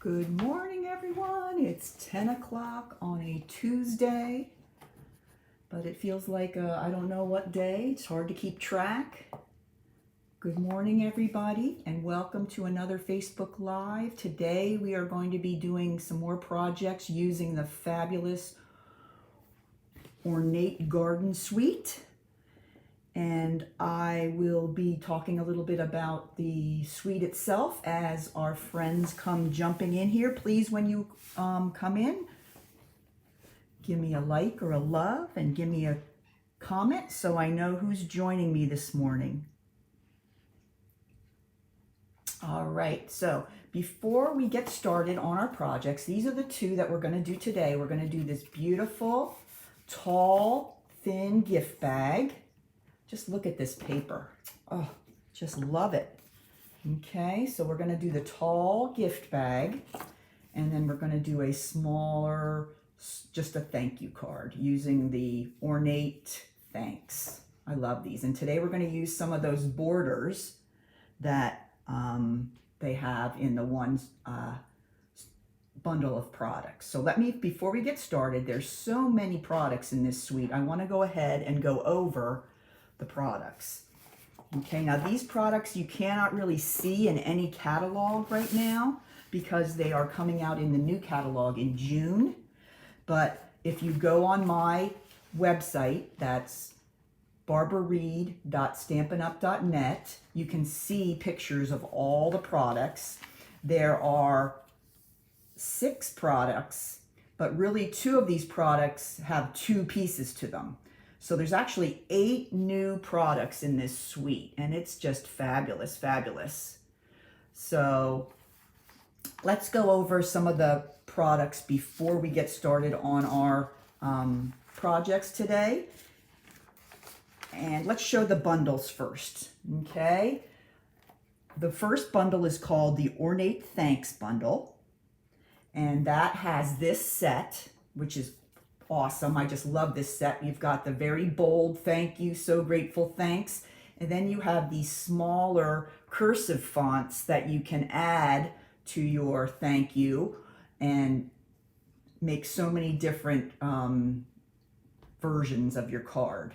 Good morning, everyone. It's 10 o'clock on a Tuesday, but it feels like I don't know what day. It's hard to keep track. Good morning, everybody, and welcome to another Facebook Live. Today we are going to be doing some more projects using the fabulous Ornate Garden Suite. And I will be talking a little bit about the suite itself as our friends come jumping in here. Please, when you come in, give me a like or a love and give me a comment so I know who's joining me this morning. All right, so before we get started on our projects, these are the two that we're going to do today. We're going to do this beautiful, tall, thin gift bag. Just look at this paper. Oh, just love it. Okay, so we're going to do the tall gift bag, and then we're going to do a smaller, just a thank you card using the Ornate thanks. I love these. And today we're going to use some of those borders that they have in the one bundle of products. So before we get started, there's so many products in this suite. I want to go ahead and go over the products. Okay, now these products you cannot really see in any catalog right now because they are coming out in the new catalog in June. But if you go on my website, that's barbarareed.stampinup.net, you can see pictures of all the products. There are 6 products, but really 2 of these products have 2 pieces to them. So there's actually 8 new products in this suite, and it's just fabulous, fabulous. So let's go over some of the products before we get started on our projects today. And let's show the bundles first, okay? The first bundle is called the Ornate Thanks Bundle, and that has this set, which is awesome. I just love this set. You've got the very bold thank you, so grateful, thanks. And then you have these smaller cursive fonts that you can add to your thank you and make so many different versions of your card.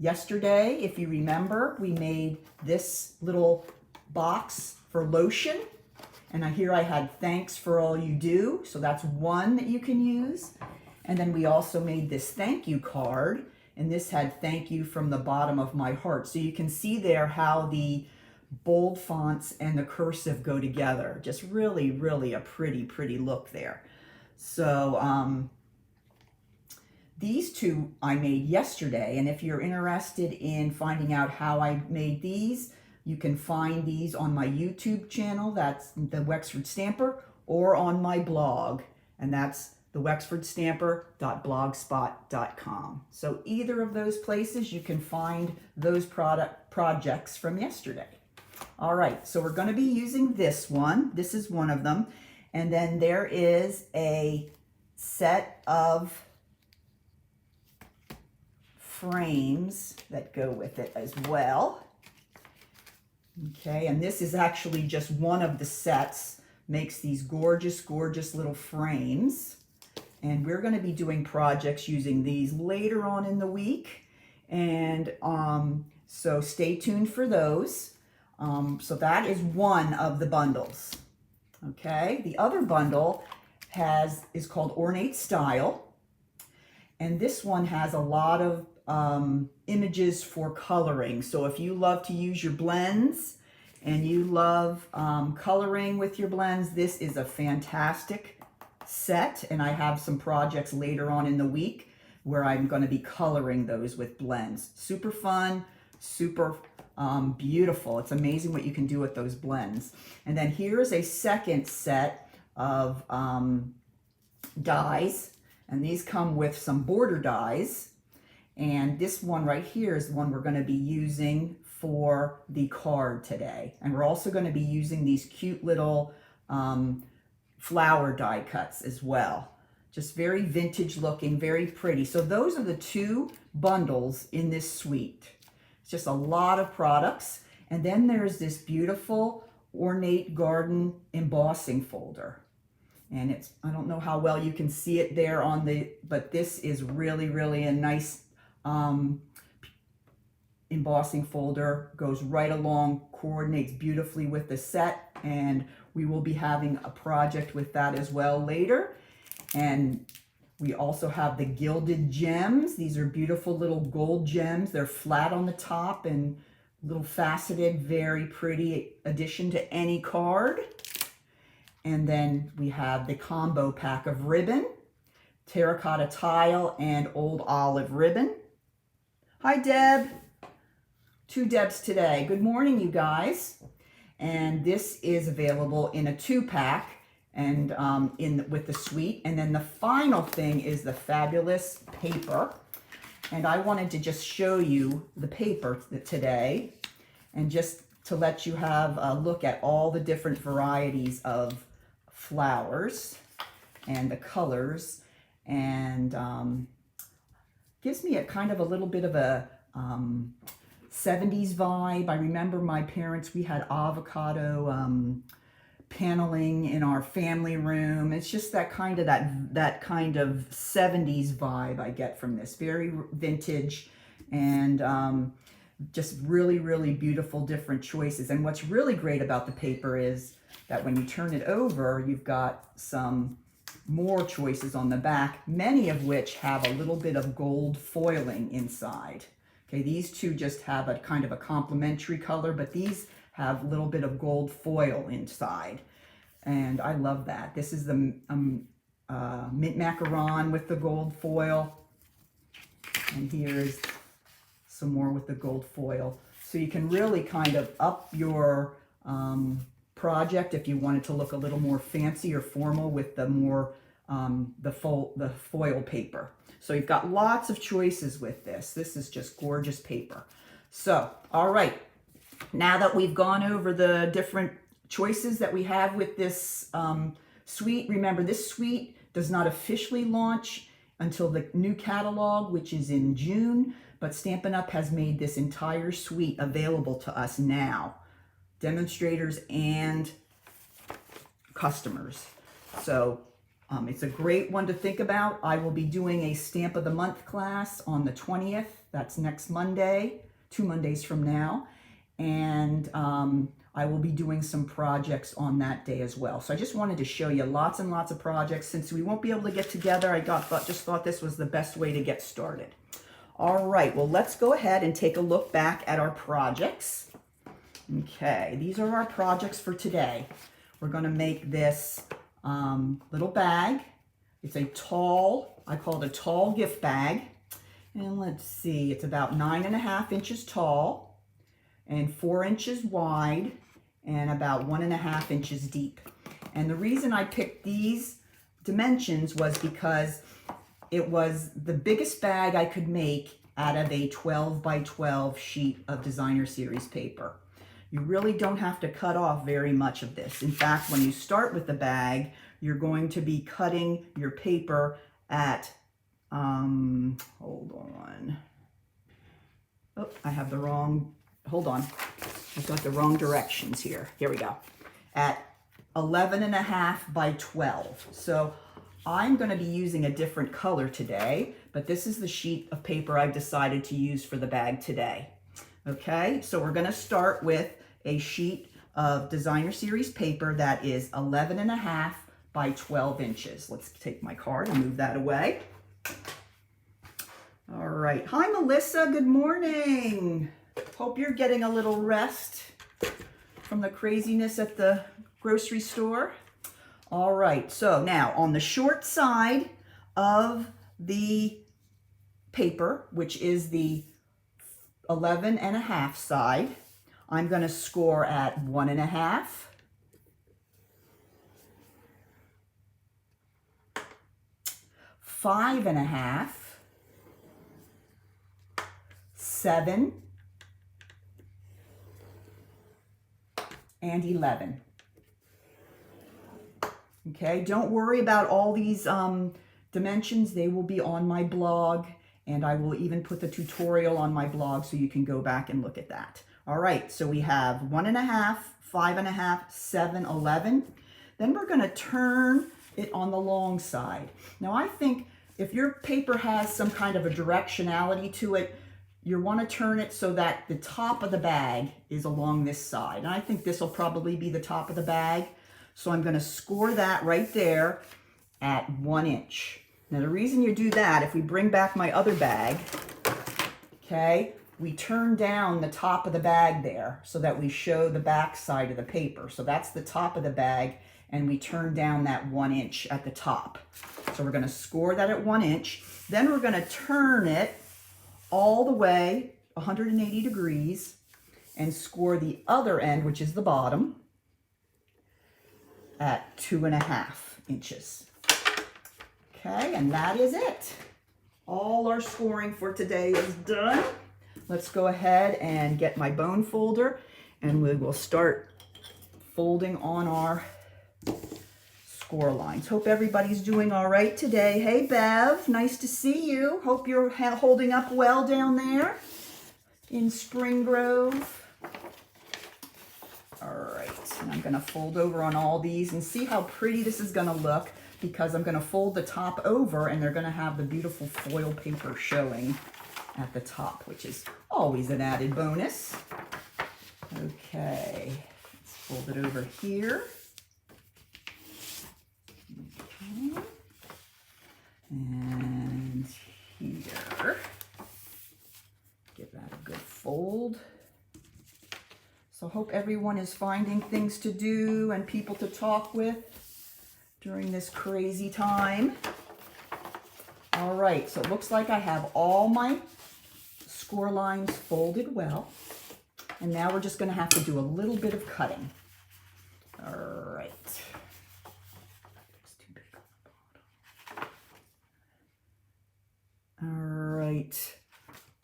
Yesterday, if you remember, we made this little box for lotion. And here I had thanks for all you do. So that's one that you can use. And then we also made this thank you card, and this had thank you from the bottom of my heart. So you can see there how the bold fonts and the cursive go together. Just really, really a pretty, pretty look there. So these 2 I made yesterday, and if you're interested in finding out how I made these, you can find these on my YouTube channel, that's the Wexford Stamper, or on my blog, and that's the wexfordstamper.blogspot.com. So either of those places you can find those projects from yesterday. All right, so we're going to be using this one. This is one of them. And then there is a set of frames that go with it as well. Okay, and this is actually just one of the sets. Makes these gorgeous, gorgeous little frames. And we're going to be doing projects using these later on in the week. And so stay tuned for those. So that is one of the bundles. Okay, the other bundle is called Ornate Style. And this one has a lot of images for coloring. So if you love to use your blends and you love coloring with your blends, this is a fantastic set, and I have some projects later on in the week where I'm going to be coloring those with blends. Super fun, super beautiful. It's amazing what you can do with those blends. And then here's a second set of dies, and these come with some border dies. And this one right here is the one we're going to be using for the card today. And we're also going to be using these cute little flower die cuts as well. Just very vintage looking, very pretty. So those are the 2 bundles in this suite. It's just a lot of products. And then there's this beautiful Ornate Garden embossing folder. And it's, I don't know how well you can see it there on the, but this is really, really a nice embossing folder. Goes right along, coordinates beautifully with the set, and we will be having a project with that as well later. And we also have the gilded gems. These are beautiful little gold gems. They're flat on the top and little faceted, very pretty addition to any card. And then we have the combo pack of ribbon, terracotta tile, and old olive ribbon. Hi, Deb. 2 Debs today. Good morning, you guys. And this is available in a 2-pack and with the suite. And then the final thing is the fabulous paper. And I wanted to just show you the paper today, and just to let you have a look at all the different varieties of flowers and the colors, and gives me a kind of a little bit of a 70s vibe. I remember my parents, we had avocado paneling in our family room. It's just that kind of that kind of 70s vibe I get from this. Very vintage, and just really, really beautiful different choices. And what's really great about the paper is that when you turn it over, you've got some more choices on the back, many of which have a little bit of gold foiling inside. Okay, these two just have a kind of a complementary color, but these have a little bit of gold foil inside. And I love that. This is the mint macaron with the gold foil. And here's some more with the gold foil. So you can really kind of up your project if you wanted to look a little more fancy or formal with the more the foil paper. So you've got lots of choices with this. This is just gorgeous paper. So, all right, now that we've gone over the different choices that we have with this suite, remember this suite does not officially launch until the new catalog, which is in June, but Stampin' Up! Has made this entire suite available to us now, demonstrators and customers. So it's a great one to think about. I will be doing a Stamp of the Month class on the 20th. That's next Monday, 2 Mondays from now. And I will be doing some projects on that day as well. So I just wanted to show you lots and lots of projects. Since we won't be able to get together, I just thought this was the best way to get started. All right, well, let's go ahead and take a look back at our projects. Okay, these are our projects for today. We're going to make this little bag. It's a tall, I call it a tall gift bag. And let's see, it's about 9.5 inches tall and 4 inches wide and about 1.5 inches deep. And the reason I picked these dimensions was because it was the biggest bag I could make out of a 12 by 12 sheet of designer series paper. You really don't have to cut off very much of this. In fact, when you start with the bag, you're going to be cutting your paper at, hold on. Oh, I have the wrong, hold on. I've got the wrong directions here. Here we go. At 11.5 by 12. So I'm going to be using a different color today, but this is the sheet of paper I've decided to use for the bag today. Okay, so we're going to start with a sheet of designer series paper that is 11.5 by 12 inches. Let's take my card and move that away. All right. Hi, Melissa. Good morning. Hope you're getting a little rest from the craziness at the grocery store. All right. So now on the short side of the paper, which is the 11.5 side, I'm going to score at 1.5, 5.5, 7, and 11. Okay, don't worry about all these dimensions. They will be on my blog, and I will even put the tutorial on my blog so you can go back and look at that. All right, so we have 1.5, 5.5, 7, 11. Then we're going to turn it on the long side. Now I think if your paper has some kind of a directionality to it, you want to turn it so that the top of the bag is along this side. And I think this will probably be the top of the bag. So I'm going to score that right there at 1 inch. Now the reason you do that, if we bring back my other bag, okay, we turn down the top of the bag there so that we show the back side of the paper. So that's the top of the bag, and we turn down that 1 inch at the top. So we're going to score that at 1 inch. Then we're going to turn it all the way 180 degrees and score the other end, which is the bottom, at 2.5 inches. Okay, and that is it. All our scoring for today is done. Let's go ahead and get my bone folder, and we will start folding on our score lines. Hope everybody's doing all right today. Hey Bev, nice to see you. Hope you're holding up well down there in Spring Grove. All right, and I'm gonna fold over on all these and see how pretty this is gonna look, because I'm gonna fold the top over and they're gonna have the beautiful foil paper showing at the top, which is always an added bonus. Okay, let's fold it over here. Okay. And here. Give that a good fold. So hope everyone is finding things to do and people to talk with during this crazy time. All right, so it looks like I have all my score lines folded well. And now we're just going to have to do a little bit of cutting. All right. It's too big on the bottom. All right.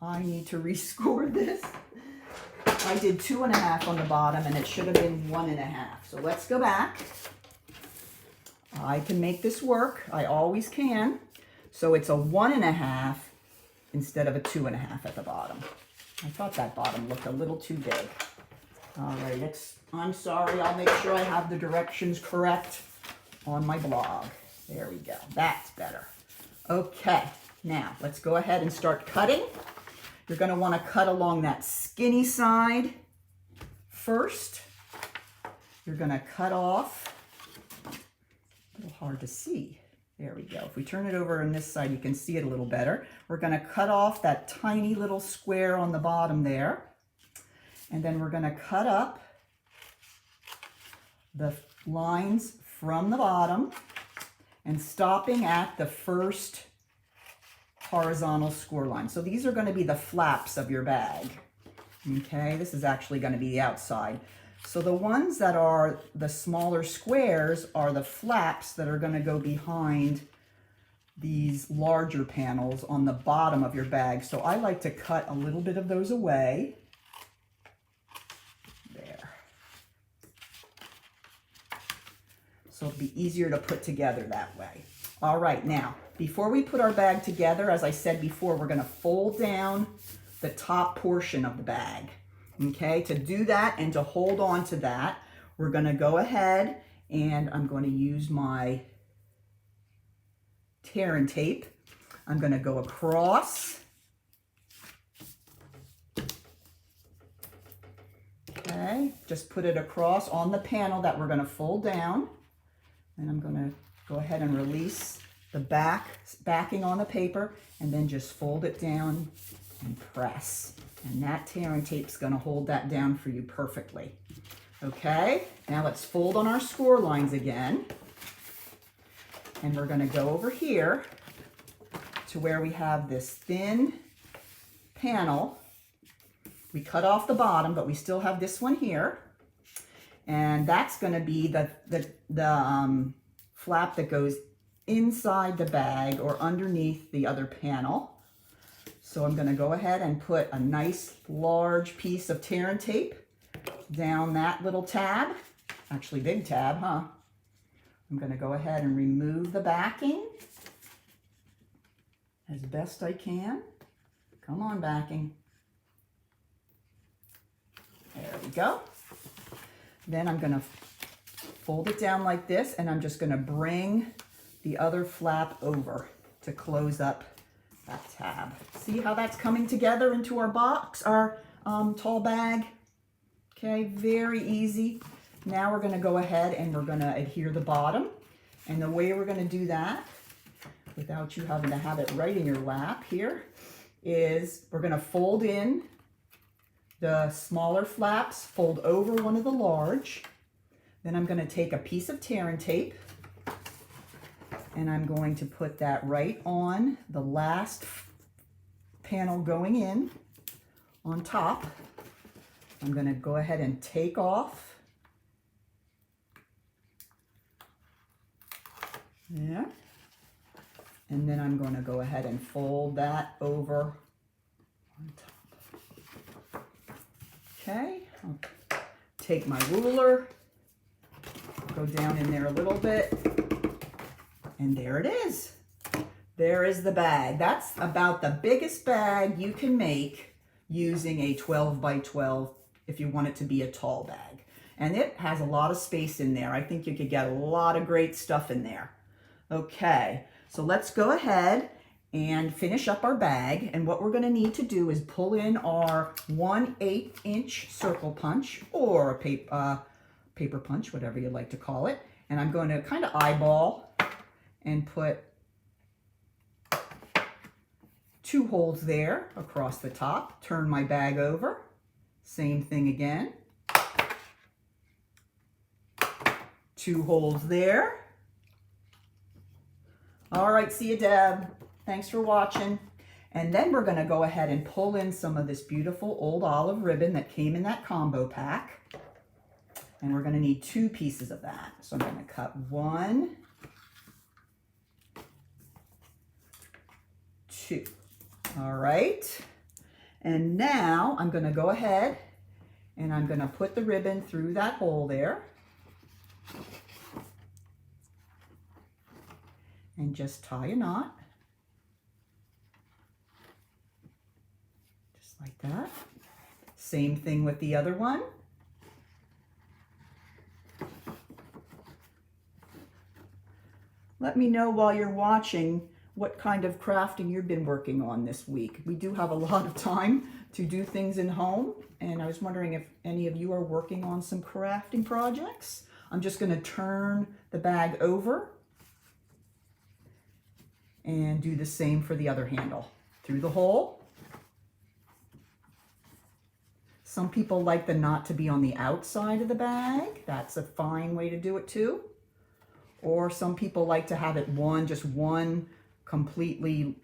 I need to rescore this. I did 2.5 on the bottom and it should have been 1.5. So let's go back. I can make this work. I always can. So it's a 1.5 instead of a 2.5 at the bottom. I thought that bottom looked a little too big. All right, I'm sorry. I'll make sure I have the directions correct on my blog. There we go. That's better. Okay, now let's go ahead and start cutting. You're going to want to cut along that skinny side first. You're going to cut off. A little hard to see. There we go. If we turn it over on this side, you can see it a little better. We're going to cut off that tiny little square on the bottom there. And then we're going to cut up the lines from the bottom and stopping at the first horizontal score line. So these are going to be the flaps of your bag. Okay, this is actually going to be the outside. So the ones that are the smaller squares are the flaps that are going to go behind these larger panels on the bottom of your bag. So I like to cut a little bit of those away. There. So it'll be easier to put together that way. All right, now, before we put our bag together, as I said before, we're going to fold down the top portion of the bag. Okay, to do that and to hold on to that, we're going to go ahead and I'm going to use my tear and tape. I'm going to go across. Okay, just put it across on the panel that we're going to fold down. And I'm going to go ahead and release the backing on the paper and then just fold it down and press. And that tear and tape's going to hold that down for you perfectly. Okay, now let's fold on our score lines again. And we're going to go over here to where we have this thin panel. We cut off the bottom, but we still have this one here. And that's going to be the flap that goes inside the bag or underneath the other panel. So I'm going to go ahead and put a nice large piece of tear and tape down that little tab. Actually, big tab, huh? I'm going to go ahead and remove the backing as best I can. Come on, backing. go. Then I'm going to fold it down like this, and I'm just going to bring the other flap over to close up that tab. See how that's coming together into our box, our tall bag? Okay, very easy. Now we're going to go ahead and we're going to adhere the bottom. And the way we're going to do that, without you having to have it right in your lap here, is we're going to fold in the smaller flaps, fold over one of the large. Then I'm going to take a piece of tear and tape, and I'm going to put that right on the last panel going in on top. I'm going to go ahead and take off. Yeah. And then I'm going to go ahead and fold that over on top. Okay. I'll take my ruler, go down in there a little bit, and there it is. There is the bag. That's about the biggest bag you can make using a 12 by 12 if you want it to be a tall bag. And it has a lot of space in there. I think you could get a lot of great stuff in there. Okay, so let's go ahead and finish up our bag. And what we're going to need to do is pull in our 1/8 inch circle punch, or a paper punch, whatever you like to call it. And I'm going to kind of eyeball and put 2 holes there across the top. Turn my bag over. Same thing again. 2 holes there. All right, see you, Deb. Thanks for watching. And then we're going to go ahead and pull in some of this beautiful old olive ribbon that came in that combo pack. And we're going to need 2 pieces of that. So I'm going to cut 1, 2. All right. And now I'm going to go ahead and I'm going to put the ribbon through that hole there. And just tie a knot. Just like that. Same thing with the other one. Let me know while you're watching what kind of crafting you've been working on this week. We do have a lot of time to do things in home, and I was wondering if any of you are working on some crafting projects. I'm just going to turn the bag over and do the same for the other handle. Through the hole. Some people like the knot to be on the outside of the bag. That's a fine way to do it too. Or some people like to have it just one completely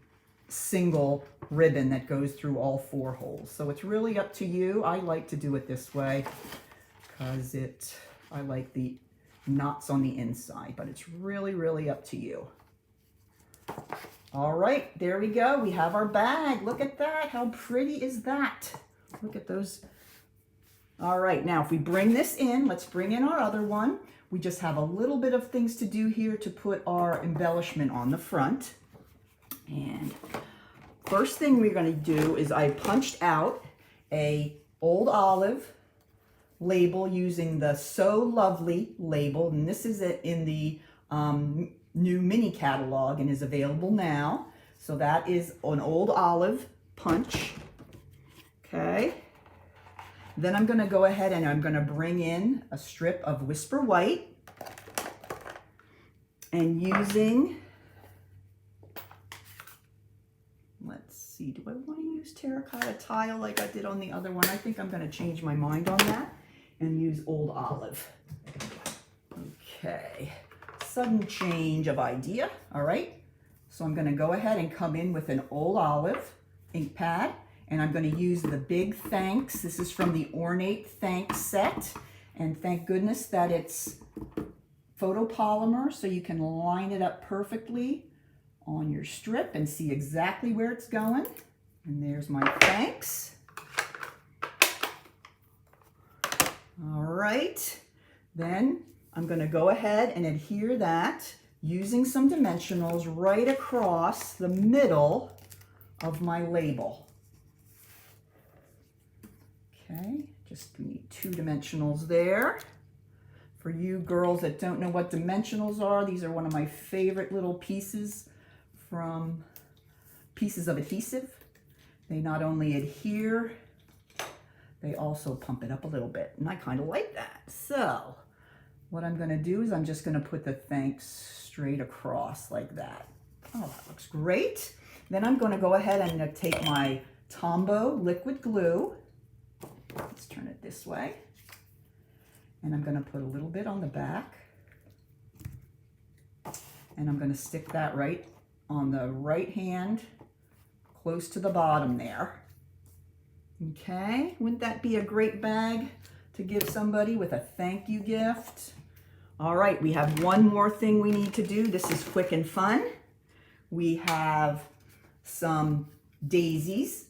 single ribbon that goes through all 4 holes. So it's really up to you. I like to do it this way because I like the knots on the inside, but it's really, really up to you. All right, there we go. We have our bag. Look at that. How pretty is that? Look at those. All right, now if we bring this in, let's bring in our other one. We just have a little bit of things to do here to put our embellishment on the front. And first thing we're going to do is I punched out a old olive label using the So Lovely label. And this is in the new mini catalog and is available now. So that is an old olive punch. Okay. Then I'm going to go ahead and I'm going to bring in a strip of Whisper White, and using, let's see, do I want to use terracotta tile like I did on the other one? I think I'm going to change my mind on that and use old olive. Okay, sudden change of idea. All right, so I'm going to go ahead and come in with an old olive ink pad. And I'm going to use the big Thanks. This is from the Ornate Thanks set. And thank goodness that it's photopolymer, so you can line it up perfectly on your strip and see exactly where it's going. And there's my Thanks. All right. Then I'm going to go ahead and adhere that using some dimensionals right across the middle of my label. Okay, Just we need 2 dimensionals there. For you girls that don't know what dimensionals are, these are one of my favorite little pieces from Pieces of Adhesive. They not only adhere, they also pump it up a little bit, and I kind of like that. So what I'm going to do is I'm just going to put the thanks straight across like that. Oh, that looks great. Then I'm going to go ahead and take my Tombow liquid glue. Let's turn it this way. And I'm going to put a little bit on the back. And I'm going to stick that right on the right hand, close to the bottom there. Okay, wouldn't that be a great bag to give somebody with a thank you gift? All right, we have one more thing we need to do. This is quick and fun. We have some daisies.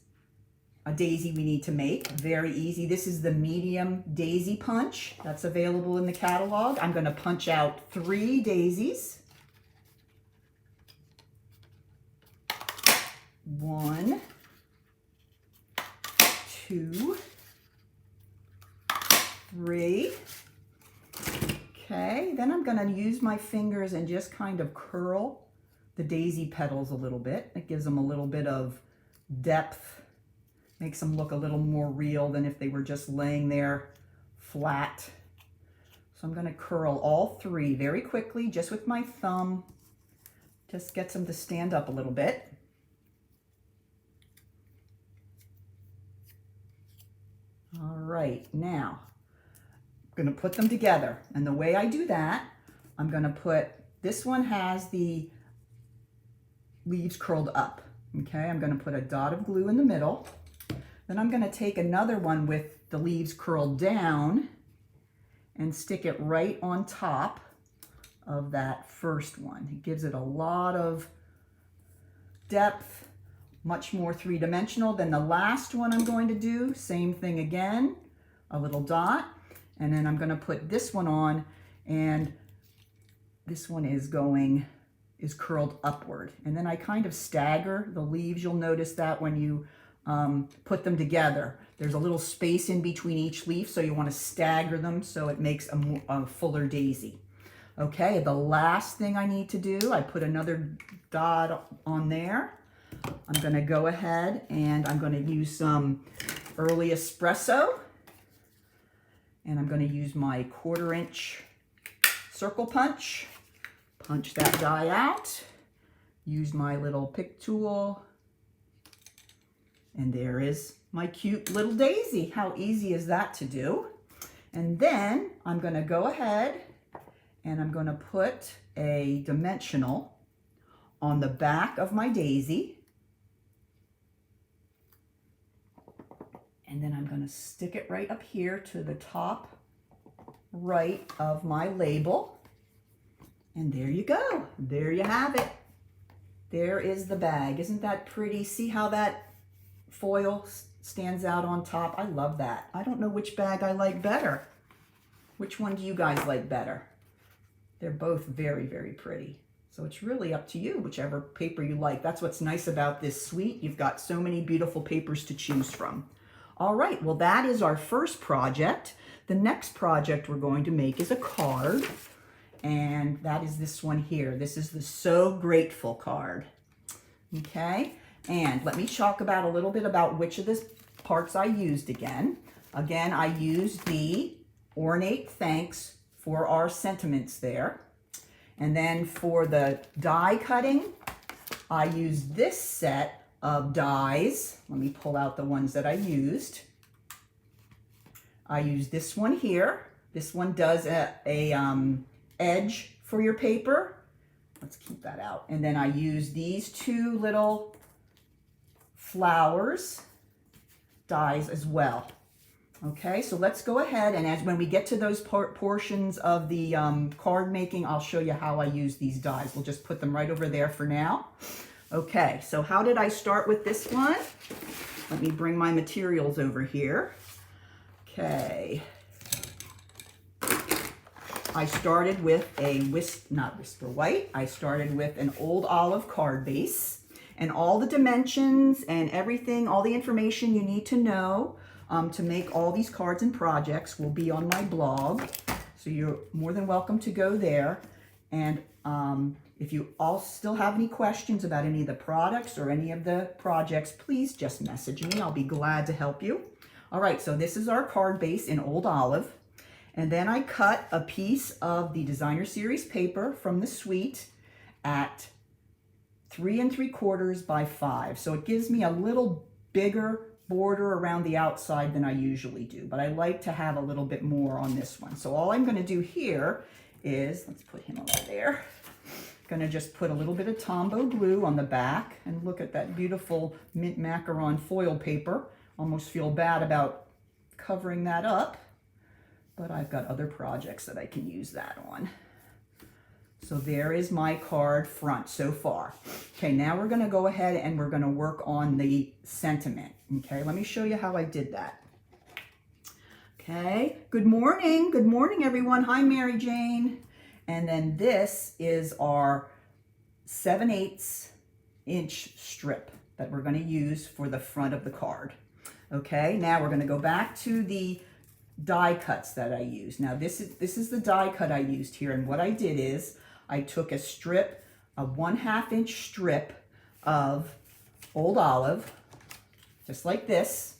A daisy we need to make, very easy. This is the medium daisy punch that's available in the catalog. I'm going to punch out 3 daisies. 1, 2, 3. Okay, then I'm going to use my fingers and just kind of curl the daisy petals a little bit. It gives them a little bit of depth. Makes them look a little more real than if they were just laying there flat. So I'm going to curl all 3 very quickly, just with my thumb. Just gets them to stand up a little bit. All right, now I'm going to put them together. And the way I do that, I'm going to put, this one has the leaves curled up. Okay, I'm going to put a dot of glue in the middle. Then I'm going to take another one with the leaves curled down and stick it right on top of that first one. It gives it a lot of depth, much more 3-dimensional than the last one I'm going to do. Same thing again, a little dot. And then I'm going to put this one on, and this one is curled upward. And then I kind of stagger the leaves. You'll notice that when you put them together. There's a little space in between each leaf, so you want to stagger them so it makes a fuller daisy. Okay, the last thing I need to do, I put another dot on there. I'm going to go ahead and I'm going to use some early espresso, and I'm going to use my 1/4-inch circle punch. Punch that die out. Use my little pick tool. And there is my cute little daisy. How easy is that to do? And then I'm going to go ahead and I'm going to put a dimensional on the back of my daisy. And then I'm going to stick it right up here to the top right of my label. And there you go. There you have it. There is the bag. Isn't that pretty? See how that foil stands out on top? I love that. I don't know which bag I like better. Which one do you guys like better? They're both very, very pretty. So it's really up to you, whichever paper you like. That's what's nice about this suite. You've got so many beautiful papers to choose from. All right, well, that is our first project. The next project we're going to make is a card. And that is this one here. This is the So Grateful card. Okay. And let me talk about a little bit about which of the parts I used again. Again, I used the Ornate Thanks for our sentiments there. And then for the die cutting, I used this set of dies. Let me pull out the ones that I used. I used this one here. This one does a edge for your paper. Let's keep that out. And then I use these 2 little flowers dies as well. Okay, so let's go ahead, and when we get to those portions of the card making, I'll show you how I use these dies. We'll just put them right over there for now. Okay, so how did I start with this one? Let me bring my materials over here. Okay. I started with a not Whisper White. I started with an old olive card base, and all the dimensions and everything, all the information you need to know to make all these cards and projects will be on my blog. So you're more than welcome to go there. And if you all still have any questions about any of the products or any of the projects, please just message me. I'll be glad to help you. All right, so this is our card base in Old Olive. And then I cut a piece of the Designer Series paper from the suite at 3 3/4 by 5. So it gives me a little bigger border around the outside than I usually do, but I like to have a little bit more on this one. So all I'm going to do here is, let's put him over there. Going to just put a little bit of Tombow glue on the back, and look at that beautiful mint macaron foil paper. Almost feel bad about covering that up, but I've got other projects that I can use that on. So there is my card front so far. Okay, now we're going to go ahead and we're going to work on the sentiment. Okay, let me show you how I did that. Okay, good morning everyone. Hi, Mary Jane. And then this is our 7/8 inch strip that we're going to use for the front of the card. Okay, now we're going to go back to the die cuts that I used. Now this is the die cut I used here, and what I did is I took a strip, a 1/2 inch strip of Old Olive, just like this,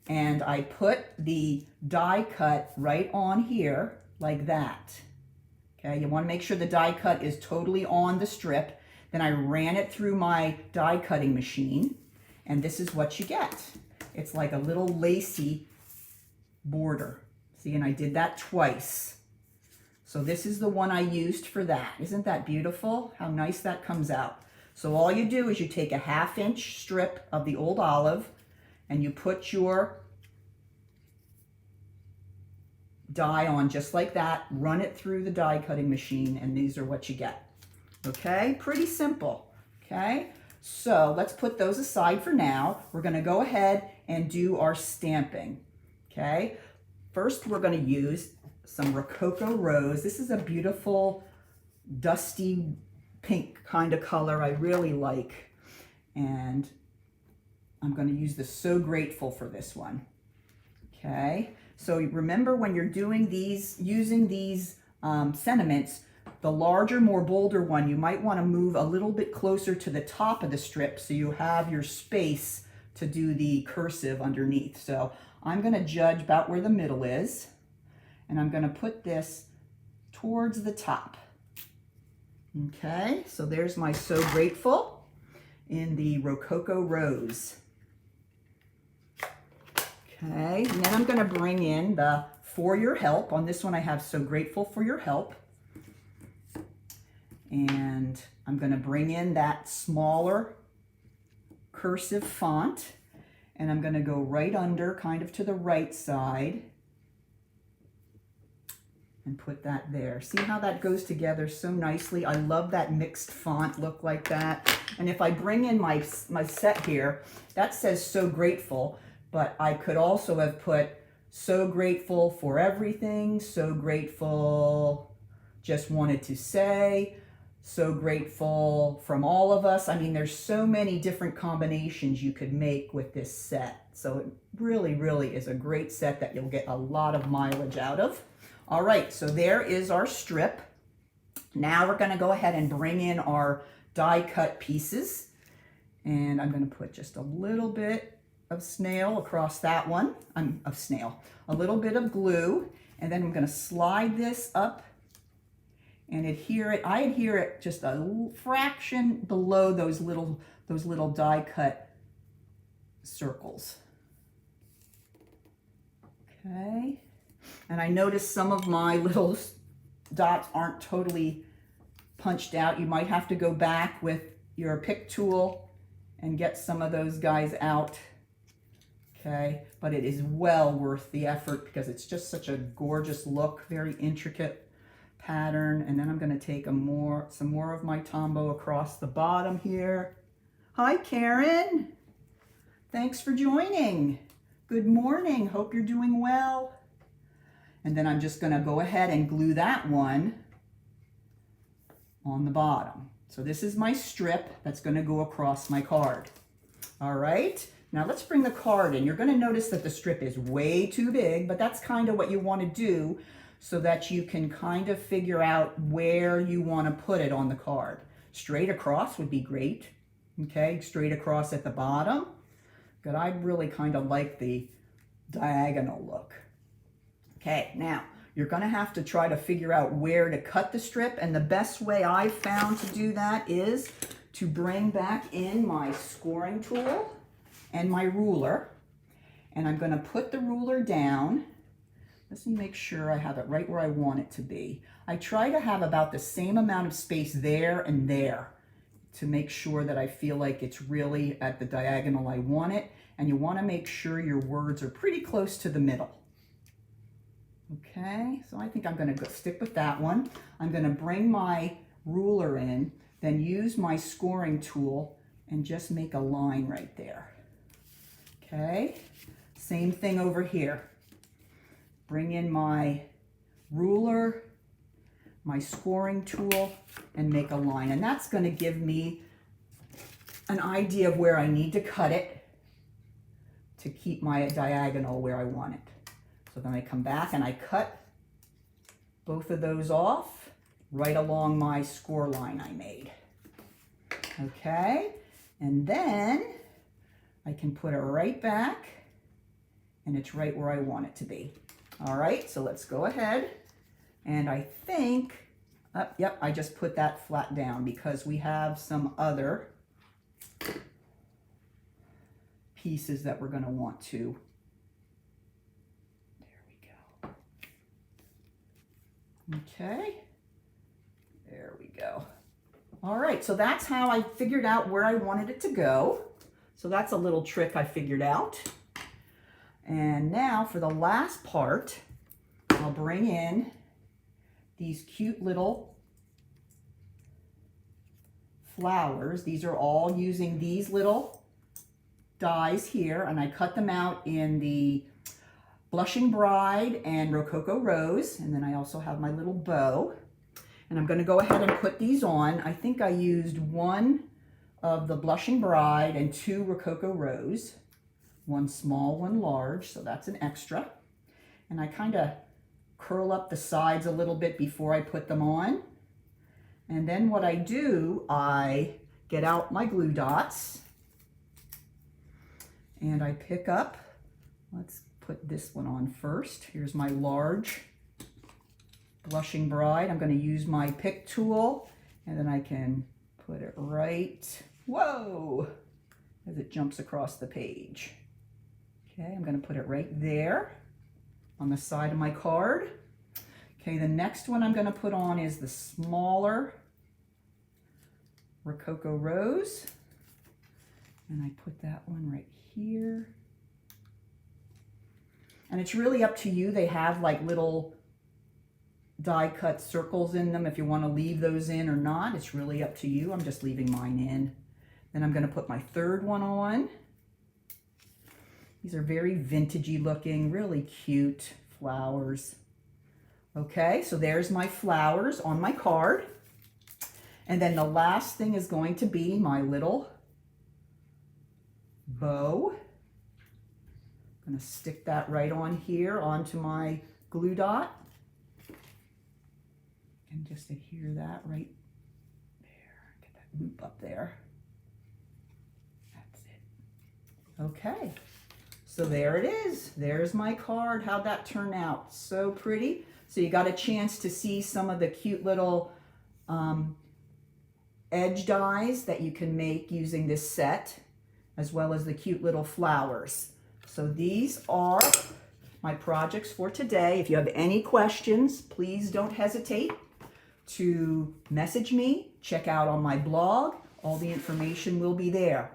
and I put the die cut right on here like that. Okay, you want to make sure the die cut is totally on the strip. Then I ran it through my die cutting machine, and this is what you get. It's like a little lacy border. See, and I did that twice. So this is the one I used for that. Isn't that beautiful? How nice that comes out. So all you do is you take a 1/2 inch strip of the Old Olive and you put your die on just like that, run it through the die cutting machine, and these are what you get. Okay, pretty simple. Okay, so let's put those aside for now. We're going to go ahead and do our stamping. Okay, first we're going to use some Rococo Rose. This is a beautiful dusty pink kind of color I really like, and I'm going to use the So Grateful for this one. Okay, so remember when you're doing these, using these sentiments, the larger, more bolder one, you might want to move a little bit closer to the top of the strip so you have your space to do the cursive underneath. So I'm going to judge about where the middle is, and I'm going to put this towards the top. Okay, so there's my So Grateful in the Rococo Rose. Okay, and then I'm going to bring in the For Your Help. On this one I have So Grateful for Your Help. And I'm going to bring in that smaller cursive font, and I'm going to go right under, kind of to the right side, and put that there. See how that goes together so nicely? I love that mixed font look like that. And if I bring in my set here, that says So Grateful, but I could also have put So Grateful for Everything, So Grateful, Just Wanted to Say, So Grateful from All of Us. I mean, there's so many different combinations you could make with this set. So it really, really is a great set that you'll get a lot of mileage out of. All right, so there is our strip. Now we're going to go ahead and bring in our die cut pieces. And I'm going to put just a little bit of snail across that one. A little bit of glue. And then I'm going to slide this up and adhere it. I adhere it just a fraction below those little die cut circles. Okay. And I noticed some of my little dots aren't totally punched out. You might have to go back with your pick tool and get some of those guys out. Okay, but it is well worth the effort because it's just such a gorgeous look, very intricate pattern. And then I'm going to take some more of my Tombow across the bottom here. Hi, Karen. Thanks for joining. Good morning. Hope you're doing well. And then I'm just going to go ahead and glue that one on the bottom. So this is my strip that's going to go across my card. All right. Now let's bring the card in. You're going to notice that the strip is way too big, but that's kind of what you want to do so that you can kind of figure out where you want to put it on the card. Straight across would be great. Okay, straight across at the bottom. But I really kind of like the diagonal look. Okay, now you're going to have to try to figure out where to cut the strip, and the best way I've found to do that is to bring back in my scoring tool and my ruler, and I'm going to put the ruler down. Let me make sure I have it right where I want it to be. I try to have about the same amount of space there and there to make sure that I feel like it's really at the diagonal I want it, and you want to make sure your words are pretty close to the middle. Okay, so I think I'm going to stick with that one. I'm going to bring my ruler in, then use my scoring tool and just make a line right there. Okay, same thing over here. Bring in my ruler, my scoring tool, and make a line. And that's going to give me an idea of where I need to cut it to keep my diagonal where I want it. So then I come back and I cut both of those off right along my score line I made. Okay, and then I can put it right back and it's right where I want it to be. All right, so let's go ahead. And I think, yep, I just put that flat down because we have some other pieces that we're going to want to. Okay, there we go. All right, so that's how I figured out where I wanted it to go. So that's a little trick I figured out. And now for the last part, I'll bring in these cute little flowers. These are all using these little dies here, and I cut them out in the Blushing Bride and Rococo Rose, and then I also have my little bow. And I'm going to go ahead and put these on. I think I used one of the Blushing Bride and 2 Rococo Rose, one small, one large, so that's an extra. And I kind of curl up the sides a little bit before I put them on. And then what I do, I get out my glue dots and I pick up, let's put this one on first. Here's my large Blushing Bride. I'm going to use my pick tool and then I can put it right, whoa, as it jumps across the page. Okay, I'm going to put it right there on the side of my card. Okay, the next one I'm going to put on is the smaller Rococo Rose. And I put that one right here. And it's really up to you. They have like little die cut circles in them if you want to leave those in or not. It's really up to you. I'm just leaving mine in. Then I'm going to put my third one on. These are very vintagey looking, really cute flowers. Okay, so there's my flowers on my card. And then the last thing is going to be my little bow. I'm going to stick that right on here onto my glue dot. And just adhere that right there. Get that loop up there. That's it. Okay. So there it is. There's my card. How'd that turn out? So pretty. So you got a chance to see some of the cute little edge dies that you can make using this set, as well as the cute little flowers. So these are my projects for today. If you have any questions, please don't hesitate to message me. Check out on my blog. All the information will be there.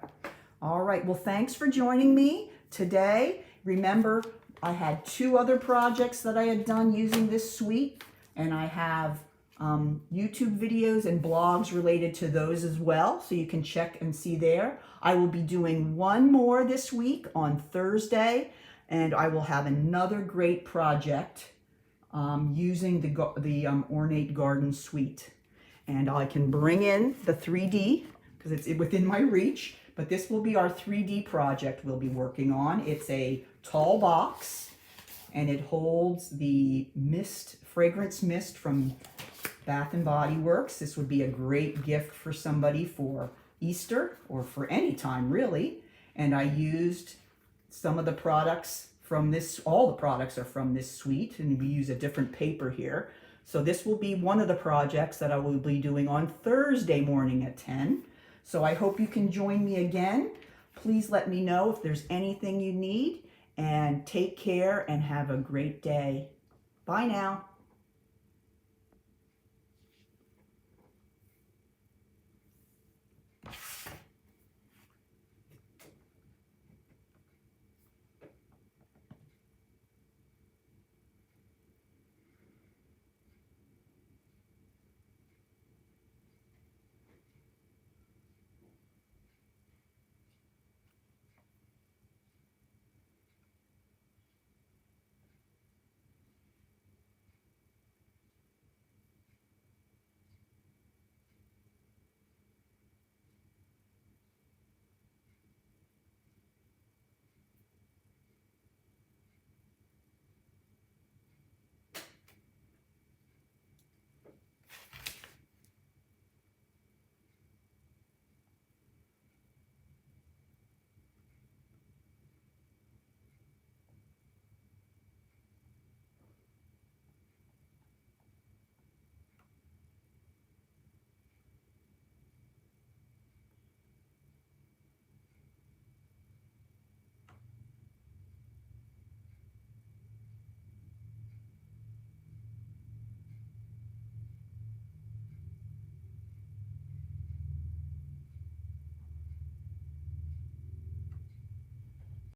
All right. Well, thanks for joining me today. Remember, I had 2 other projects that I had done using this suite, and I have YouTube videos and blogs related to those as well, so you can check and see there. I will be doing one more this week on Thursday, and I will have another great project using the Ornate Garden Suite. And I can bring in the 3D because it's within my reach, But this will be our 3D project we'll be working on. It's a tall box, and it holds the mist, fragrance mist from Bath and Body Works. This would be a great gift for somebody for Easter or for any time, really. And I used some of the products from this, all the products are from this suite, and we use a different paper here. So this will be one of the projects that I will be doing on Thursday morning at 10. So I hope you can join me again. Please let me know if there's anything you need, and take care and have a great day. Bye now.